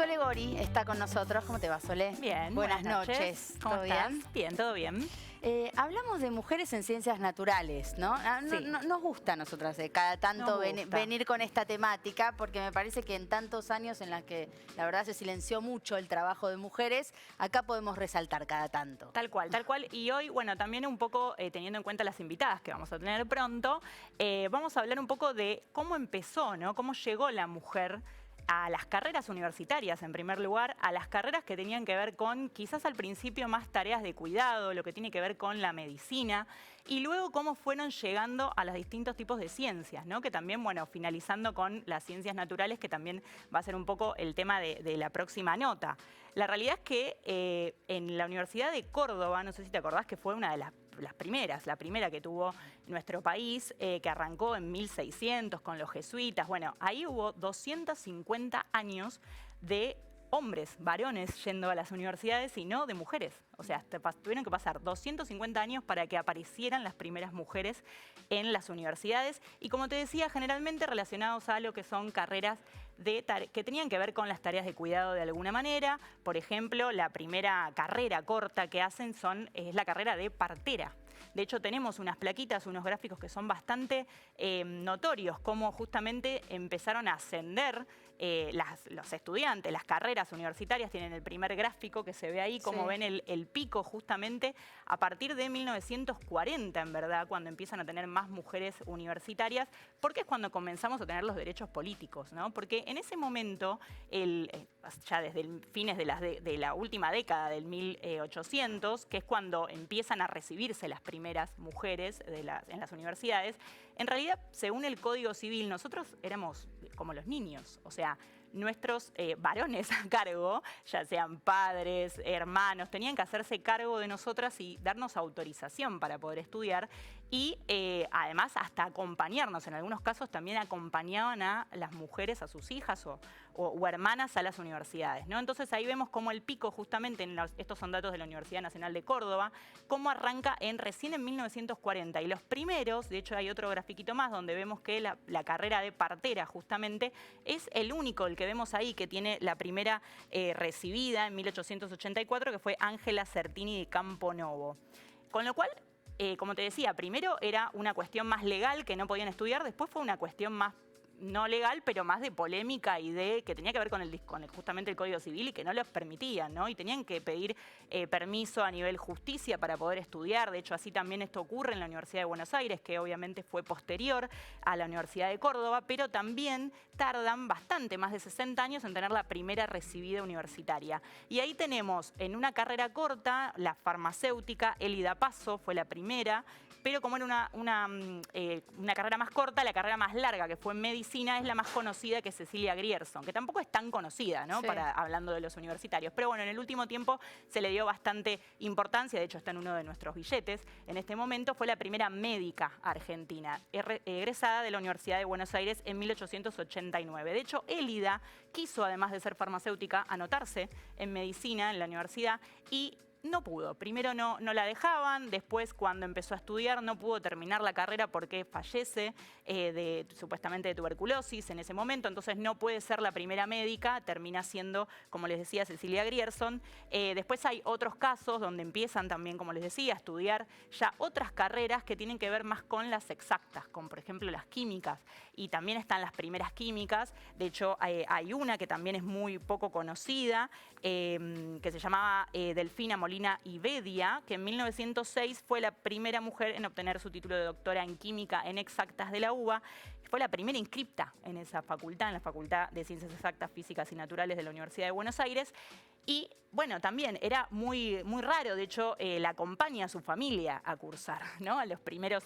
Sole Gori está con nosotros. ¿Cómo te va, Sole? Bien, buenas noches. ¿Cómo ¿Todo estás? bien? Bien, todo bien. Hablamos de mujeres en ciencias naturales, ¿no? Sí. Nos gusta a nosotras cada tanto Nos gusta. venir con esta temática, porque me parece que en tantos años en las que la verdad se silenció mucho el trabajo de mujeres, acá podemos resaltar cada tanto. Tal cual, tal cual. Y hoy, bueno, también un poco teniendo en cuenta las invitadas que vamos a tener pronto, vamos a hablar un poco de cómo empezó, ¿no? Cómo llegó la mujer a las carreras universitarias, en primer lugar, a las carreras que tenían que ver con, quizás al principio, más tareas de cuidado, lo que tiene que ver con la medicina, y luego cómo fueron llegando a los distintos tipos de ciencias, ¿no? Que también, bueno, finalizando con las ciencias naturales, que también va a ser un poco el tema de la próxima nota. La realidad es que en la Universidad de Córdoba, no sé si te acordás que fue una de las primeras, la primera que tuvo nuestro país, que arrancó en 1600 con los jesuitas. Bueno, ahí hubo 250 años de hombres, varones, yendo a las universidades y no de mujeres. O sea, tuvieron que pasar 250 años para que aparecieran las primeras mujeres en las universidades. Y como te decía, generalmente relacionados a lo que son carreras que tenían que ver con las tareas de cuidado de alguna manera. Por ejemplo, la primera carrera corta que hacen es la carrera de partera. De hecho, tenemos unas plaquitas, unos gráficos que son bastante notorios, cómo justamente empezaron a ascender los estudiantes, las carreras universitarias. Tienen el primer gráfico que se ve ahí, cómo ven el pico justamente a partir de 1940, en verdad, cuando empiezan a tener más mujeres universitarias, porque es cuando comenzamos a tener los derechos políticos, ¿no? Porque en ese momento, ya desde fines de la última década del 1800, que es cuando empiezan a recibirse las primeras mujeres en las universidades, en realidad, según el Código Civil, nosotros éramos como los niños, o sea, nuestros varones a cargo, ya sean padres, hermanos, tenían que hacerse cargo de nosotras y darnos autorización para poder estudiar y además hasta acompañarnos. En algunos casos también acompañaban a las mujeres, a sus hijas o hermanas a las universidades, ¿no? Entonces ahí vemos cómo el pico justamente, estos son datos de la Universidad Nacional de Córdoba, cómo arranca recién en 1940. Y los primeros, de hecho hay otro grafiquito más donde vemos que la carrera de partera justamente es el único, el que vemos ahí, que tiene la primera recibida en 1884, que fue Ángela Certini de Camponovo. Con lo cual, como te decía, primero era una cuestión más legal que no podían estudiar, después fue una cuestión más no legal, pero más de polémica y que tenía que ver con justamente el Código Civil y que no los permitían, ¿no? Y tenían que pedir permiso a nivel justicia para poder estudiar. De hecho, así también esto ocurre en la Universidad de Buenos Aires, que obviamente fue posterior a la Universidad de Córdoba, pero también tardan bastante, más de 60 años, en tener la primera recibida universitaria. Y ahí tenemos, en una carrera corta, la farmacéutica Elida Paso fue la primera, pero como era una carrera más corta, la carrera más larga, que fue en medicina, es la más conocida, que es Cecilia Grierson, que tampoco es tan conocida, ¿no? Sí. Hablando de los universitarios. Pero bueno, en el último tiempo se le dio bastante importancia, de hecho está en uno de nuestros billetes. En este momento fue la primera médica argentina, egresada de la Universidad de Buenos Aires en 1889. De hecho, Elida quiso, además de ser farmacéutica, anotarse en medicina en la universidad y no pudo. Primero no la dejaban, después cuando empezó a estudiar no pudo terminar la carrera porque fallece supuestamente de tuberculosis en ese momento, entonces no puede ser la primera médica, termina siendo, como les decía, Cecilia Grierson. Después hay otros casos donde empiezan también, como les decía, a estudiar ya otras carreras que tienen que ver más con las exactas, con por ejemplo las químicas, y también están las primeras químicas. De hecho, hay una que también es muy poco conocida, que se llamaba Delfina Molina Ibedia, que en 1906 fue la primera mujer en obtener su título de doctora en química en exactas de la UBA. Fue la primera inscripta en esa facultad, en la Facultad de Ciencias Exactas, Físicas y Naturales de la Universidad de Buenos Aires. Y bueno, también era muy raro, de hecho la acompaña a su familia a cursar, ¿no? A los primeros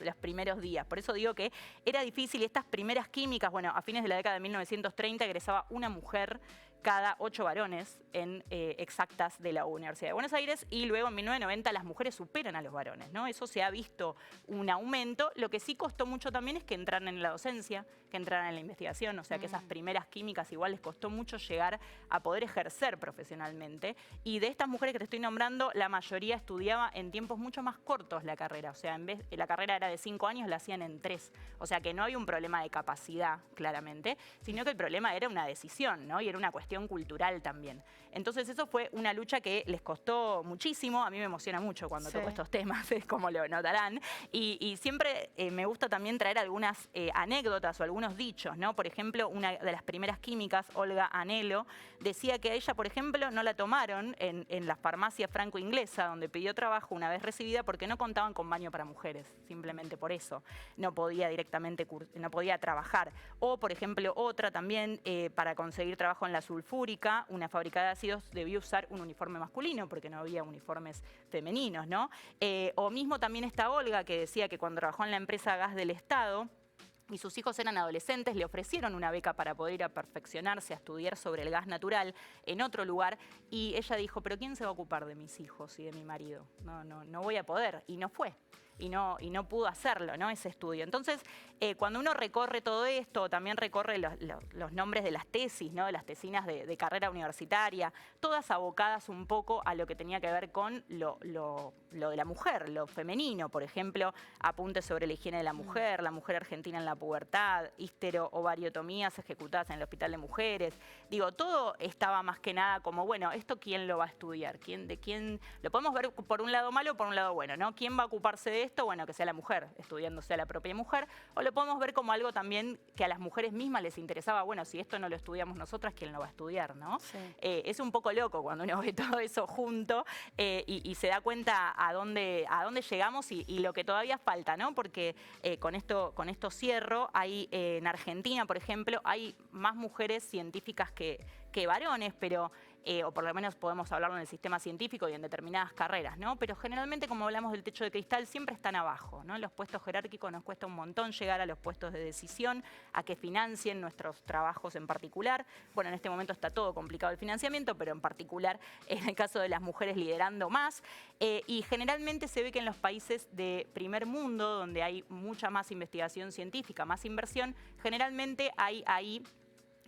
días. Por eso digo que era difícil. Y estas primeras químicas, bueno, a fines de la década de 1930 egresaba una mujer cada 8 varones en exactas de la Universidad de Buenos Aires, y luego en 1990 las mujeres superan a los varones, ¿no? Eso se ha visto un aumento. Lo que sí costó mucho también es que entraran en la docencia, que entraran en la investigación, o sea que esas primeras químicas igual les costó mucho llegar a poder ejercer profesionalmente. Y de estas mujeres que te estoy nombrando, la mayoría estudiaba en tiempos mucho más cortos la carrera, o sea, en vez la carrera era de 5 años, la hacían en 3. O sea que no había un problema de capacidad, claramente, sino que el problema era una decisión, ¿no? Y era una cuestión apropiación cultural también. Entonces eso fue una lucha que les costó muchísimo. A mí me emociona mucho cuando toco estos temas, como lo notarán. Y siempre me gusta también traer algunas anécdotas o algunos dichos, ¿no? Por ejemplo, una de las primeras químicas, Olga Anelo, decía que a ella, por ejemplo, no la tomaron en la farmacia franco-inglesa, donde pidió trabajo una vez recibida, porque no contaban con baño para mujeres. Simplemente por eso no podía no podía trabajar. O, por ejemplo, otra también, para conseguir trabajo en la sulfúrica, una fábrica de ácidos debió usar un uniforme masculino porque no había uniformes femeninos, ¿no? O mismo también esta Olga que decía que cuando trabajó en la empresa Gas del Estado y sus hijos eran adolescentes, le ofrecieron una beca para poder ir a perfeccionarse, a estudiar sobre el gas natural en otro lugar, y ella dijo, pero ¿quién se va a ocupar de mis hijos y de mi marido? No voy a poder, y no fue. Y no pudo hacerlo, ¿no? Ese estudio. Entonces, cuando uno recorre todo esto, también recorre los nombres de las tesis, ¿no? De las tesinas de carrera universitaria, todas abocadas un poco a lo que tenía que ver con lo de la mujer, lo femenino. Por ejemplo, apuntes sobre la higiene de la mujer argentina en la pubertad, histerovariotomías ejecutadas en el Hospital de Mujeres. Digo, todo estaba más que nada como, bueno, ¿esto quién lo va a estudiar? ¿De quién? Lo podemos ver por un lado malo o por un lado bueno, ¿no? ¿Quién va a ocuparse de esto? Bueno, que sea la mujer, estudiándose a la propia mujer, o lo podemos ver como algo también que a las mujeres mismas les interesaba, bueno, si esto no lo estudiamos nosotras, ¿quién lo va a estudiar, no? Sí. Es un poco loco cuando uno ve todo eso junto y se da cuenta a dónde llegamos y lo que todavía falta, ¿no? Porque con esto cierro, en Argentina, por ejemplo, hay más mujeres científicas que varones, pero o por lo menos podemos hablarlo en el sistema científico y en determinadas carreras, ¿no? Pero generalmente, como hablamos del techo de cristal, siempre están abajo, ¿no? En los puestos jerárquicos nos cuesta un montón llegar a los puestos de decisión, a que financien nuestros trabajos en particular. Bueno, en este momento está todo complicado el financiamiento, pero en particular en el caso de las mujeres liderando más. Y generalmente se ve que en los países de primer mundo, donde hay mucha más investigación científica, más inversión, generalmente hay ahí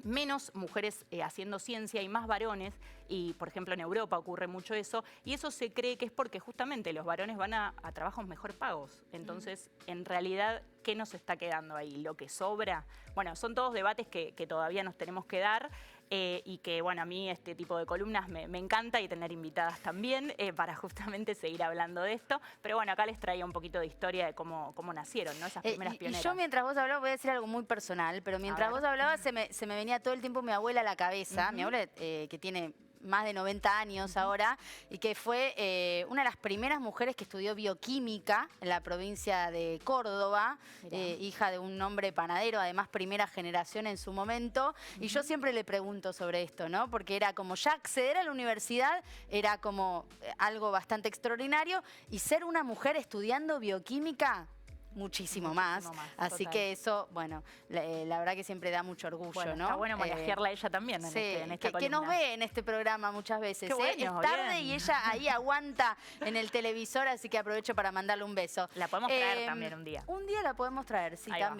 menos mujeres haciendo ciencia y más varones, y por ejemplo en Europa ocurre mucho eso, y eso se cree que es porque justamente los varones van a trabajos mejor pagos. Entonces, en realidad, ¿qué nos está quedando ahí? ¿Lo que sobra? Bueno, son todos debates que todavía nos tenemos que dar, y que, bueno, a mí este tipo de columnas me encanta, y tener invitadas también para justamente seguir hablando de esto. Pero bueno, acá les traía un poquito de historia de cómo nacieron, ¿no? Esas primeras pioneras. Y yo mientras vos hablabas, voy a decir algo muy personal, pero mientras vos hablabas se me venía todo el tiempo mi abuela a la cabeza, mi abuela que tiene más de 90 años ahora, y que fue una de las primeras mujeres que estudió bioquímica en la provincia de Córdoba, hija de un hombre panadero, además primera generación en su momento, y yo siempre le pregunto sobre esto, ¿no? Porque era como ya acceder a la universidad era como algo bastante extraordinario, y ser una mujer estudiando bioquímica, muchísimo más. Así total. Que eso, bueno, la verdad que siempre da mucho orgullo, bueno, ¿no? Está bueno homenajearla a ella también en esta columna. Que nos ve en este programa muchas veces. Bueno, es tarde y ella ahí aguanta en el televisor, así que aprovecho para mandarle un beso. La podemos traer también un día. Un día la podemos traer, sí, también.